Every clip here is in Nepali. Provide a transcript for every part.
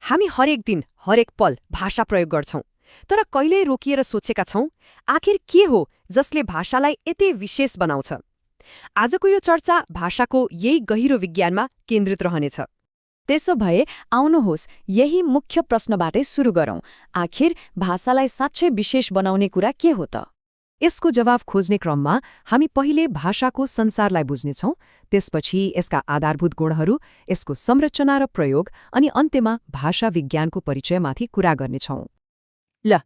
हामी हरेक दिन हरेक पल भाषा प्रयोग गर्छौं, तर कहिल्यै रोकिएर सोचेका छौं आखिर के हो जसले भाषालाई यति विशेष बनाउँछ। आजको यो चर्चा भाषाको यही गहिरो विज्ञानमा केन्द्रित रहनेछ। त्यसो भए आउनुहोस् यही मुख्य प्रश्नबाटै सुरु गरौं। आखिर भाषालाई साँच्चै विशेष बनाउने कुरा के हो त? यसको जवाफ खोज्ने क्रममा हामी पहिले भाषाको संसारलाई बुझ्नेछौं, त्यसपछि यसका आधारभूत गुणहरू, यसको संरचना र प्रयोग, अनि अन्त्यमा भाषा विज्ञानको परिचयमाथि कुरा गर्नेछौं। ल,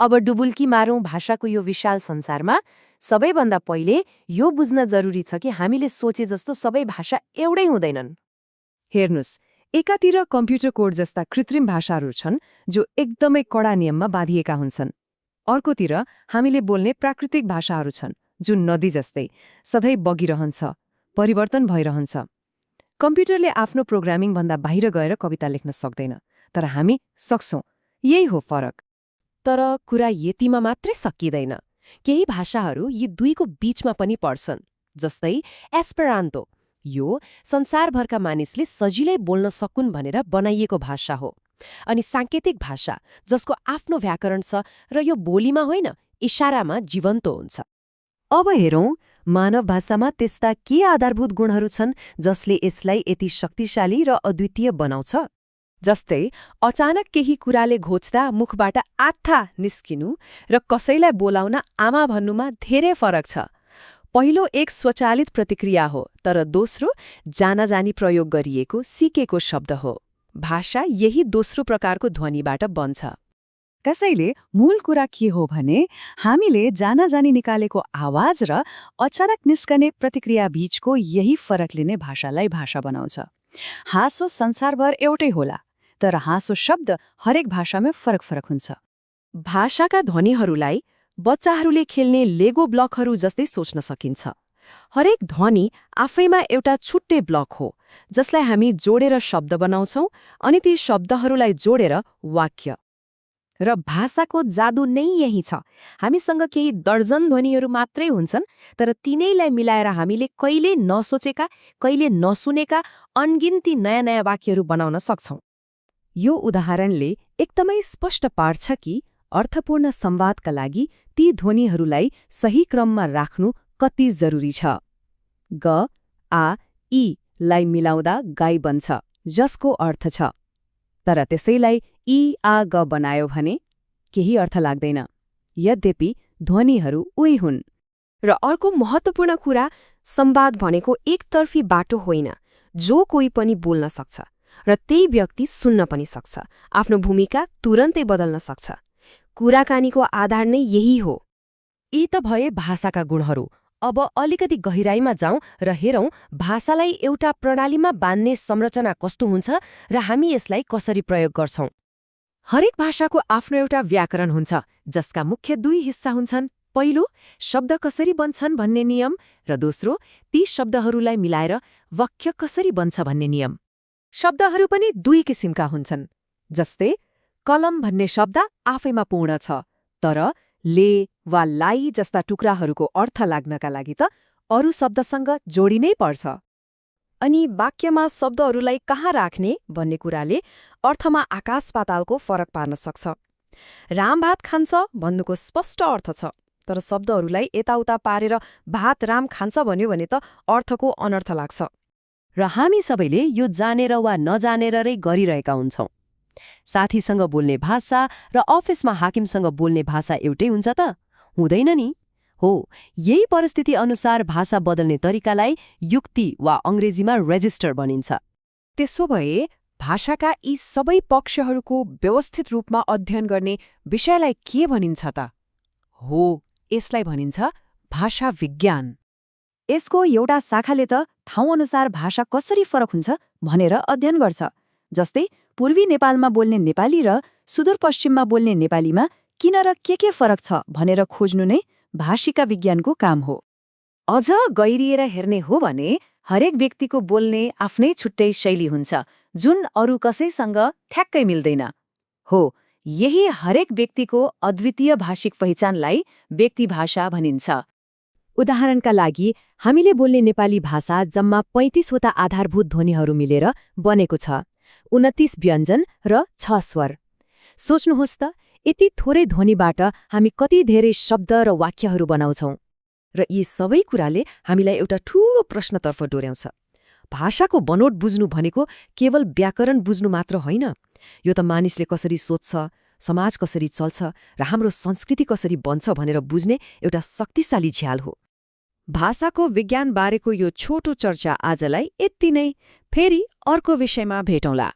अब डुबुल्की मारौं भाषाको यो विशाल संसारमा। सबैभन्दा पहिले यो बुझ्न जरुरी छ कि हामीले सोचे जस्तो सबै भाषा एउटै हुँदैनन्। हेर्नुस्, एकातिर कम्प्युटर कोड जस्ता कृत्रिम भाषाहरू छन् जो एकदमै कडा नियममा बाँधिएका हुन्छन्। अर्कोतिर हामीले बोल्ने प्राकृतिक भाषाहरू छन् जुन नदी जस्तै सधैँ बगिरहन्छ, परिवर्तन भइरहन्छ। कम्प्युटरले आफ्नो प्रोग्रामिङभन्दा बाहिर गएर कविता लेख्न सक्दैन, तर हामी सक्छौं। यही हो फरक। तर कुरा यतिमा मात्रै सकिँदैन। केही भाषाहरू यी दुईको बीचमा पनि पर्छन्, जस्तै एस्पेरान्तो। यो संसारभरका मानिसले सजिलै बोल्न सकुन् भनेर बनाइएको भाषा हो। अनि सांकेतिक भाषा, जसको आफ्नो व्याकरण छ र यो बोलीमा होइन, इशारामा जीवन्त हुन्छ। अब हेरौं मानव भाषामा त्यस्ता के आधारभूत गुणहरू छन् जसले यसलाई यति शक्तिशाली र अद्वितीय बनाउँछ। जस्तै अचानक केही कुराले घोच्दा मुखबाट आत्था निस्किनु र कसैलाई बोलाउन आमा भन्नुमा धेरै फरक छ। पहिलो एक स्वचालित प्रतिक्रिया हो, तर दोस्रो जानाजानी प्रयोग गरिएको सिकेको शब्द हो। भाषा यही दोस्रो प्रकारको ध्वनिबाट बन्छ। कसैले मूल कुरा के हो भने हामीले जानाजानी निकालेको आवाज र अचानक निस्कने प्रतिक्रिया बीचको यही फरकले नै भाषालाई भाषा बनाउँछ। हाँसो संसारभर एउटै होला, तर हाँसो शब्द हरेक भाषामा फरक हुन्छ। भाषाका ध्वनिहरूलाई बच्चाहरूले खेल्ने लेगो ब्लकहरू जस्तै सोच्न सकिन्छ। हरेक ध्वनि आफैमा एउटा छुट्टै ब्लक हो, जसलाई हामी जोडेर शब्द बनाउँछौं, अनि ती शब्दहरूलाई जोडेर वाक्य। र भाषाको जादु नै यही छ। हामीसँग केही दर्जन ध्वनिहरू मात्रै हुन्छन्, तर तिनैलाई मिलाएर हामीले कहिले नसोचेका, कहिले नसुनेका अनगिन्ती नयाँ नयाँ वाक्यहरू बनाउन सक्छौं। यो उदाहरणले एकदमै स्पष्ट पार्छ कि अर्थपूर्ण संवादका लागि ती ध्वनिहरूलाई सही क्रममा राख्नु कति जरुरी छ। ग, आ, ई लाई मिलाउँदा गाई बन्छ, जसको अर्थ छ। तर त्यसैलाई ई, आ, ग बनायो भने केही अर्थ लाग्दैन। यद्यपि ध्वनिहरू उही हुन्। र अर्को महत्त्वपूर्ण कुरा, संवाद भनेको एकतर्फी बाटो होइन। जो कोही पनि बोल्न सक्छ र त्यही व्यक्ति सुन्न पनि सक्छ। आफ्नो भूमिका तुरन्तै बदल्न सक्छ। कुराकानीको आधार नै यही हो। यी त भए भाषाका गुणहरू। अब अलिकति गहिराईमा जाउँ र हेरौं भाषालाई एउटा प्रणालीमा बाँध्ने संरचना कस्तो हुन्छ र हामी यसलाई कसरी प्रयोग गर्छौं। हरेक भाषाको आफ्नो एउटा व्याकरण हुन्छ, जसका मुख्य दुई हिस्सा हुन्छन्। पहिलो, शब्द कसरी बन्छन् भन्ने नियम, र दोस्रो, ती शब्दहरूलाई मिलाएर वाक्य कसरी बन्छ भन्ने नियम। शब्दहरू पनि दुई किसिमका हुन्छन्। जस्तै कलम भन्ने शब्द आफैमा पूर्ण छ, तर ले वा लाई जस्ता टुक्राहरूको अर्थ लाग्नका लागि त अरू शब्दसँग जोडिनै पर्छ। अनि वाक्यमा शब्दहरूलाई कहाँ राख्ने भन्ने कुराले अर्थमा आकाश पातालको फरक पार्न सक्छ। राम भात खान्छ भन्नुको स्पष्ट अर्थ छ, तर शब्दहरूलाई यताउता पारेर भात राम खान्छ भन्यो भने त अर्थको अनर्थ लाग्छ। र हामी सबैले यो जानेर वा नजानेरै गरिरहेका हुन्छौं। साथीसँग बोल्ने भाषा र अफिसमा हाकिमसँग बोल्ने भाषा एउटै हुन्छ त? हुँदैन नि। हो, यही परिस्थिति अनुसार भाषा बदल्ने तरिकालाई युक्ति वा अंग्रेजीमा रेजिस्टर भनिन्छ। त्यसो भए भाषाका यी सबै पक्षहरूको व्यवस्थित रूपमा अध्ययन गर्ने विषयलाई के भनिन्छ त? हो, यसलाई भनिन्छ भाषा विज्ञान। यसको एउटा शाखाले त ठाउँअनुसार भाषा कसरी फरक हुन्छ भनेर अध्ययन गर्छ। जस्तै पूर्वी नेपालमा बोल्ने नेपाली र सुदूरपश्चिममा बोल्ने नेपालीमा किन र के फरक छ भनेर खोज्नु नै भाषिका विज्ञानको काम हो। अझ गहिरिएर हेर्ने हो भने हरेक व्यक्तिको बोल्ने आफ्नै छुट्टै शैली हुन्छ, जुन अरू कसैसँग ठ्याक्कै मिल्दैन। हो, यही हरेक व्यक्तिको अद्वितीय भाषिक पहिचानलाई व्यक्तिभाषा भनिन्छ। उदाहरणका लागि हामीले बोल्ने नेपाली भाषा जम्मा 35 वटा आधारभूत ध्वनिहरू मिलेर बनेको छ। 29 व्यञ्जन र 6 स्वर। सोच्नुहोस् त, यति थोरै ध्वनिबाट हामी कति धेरै शब्द र वाक्यहरू बनाउँछौं। र यी सबै कुराले हामीलाई एउटा ठूलो प्रश्नतर्फ डोर्याउँछ। भाषाको बनोट बुझ्नु भनेको केवल व्याकरण बुझ्नु मात्र होइन, यो त मानिसले कसरी सोच्छ, समाज कसरी चल्छ र हाम्रो संस्कृति कसरी बन्छ भनेर बुझ्ने एउटा शक्तिशाली झ्याल हो। भाषाको विज्ञान बारेको यो छोटो चर्चा आजलाई यति नै। फेरि अर्को विषयमा भेटौँला।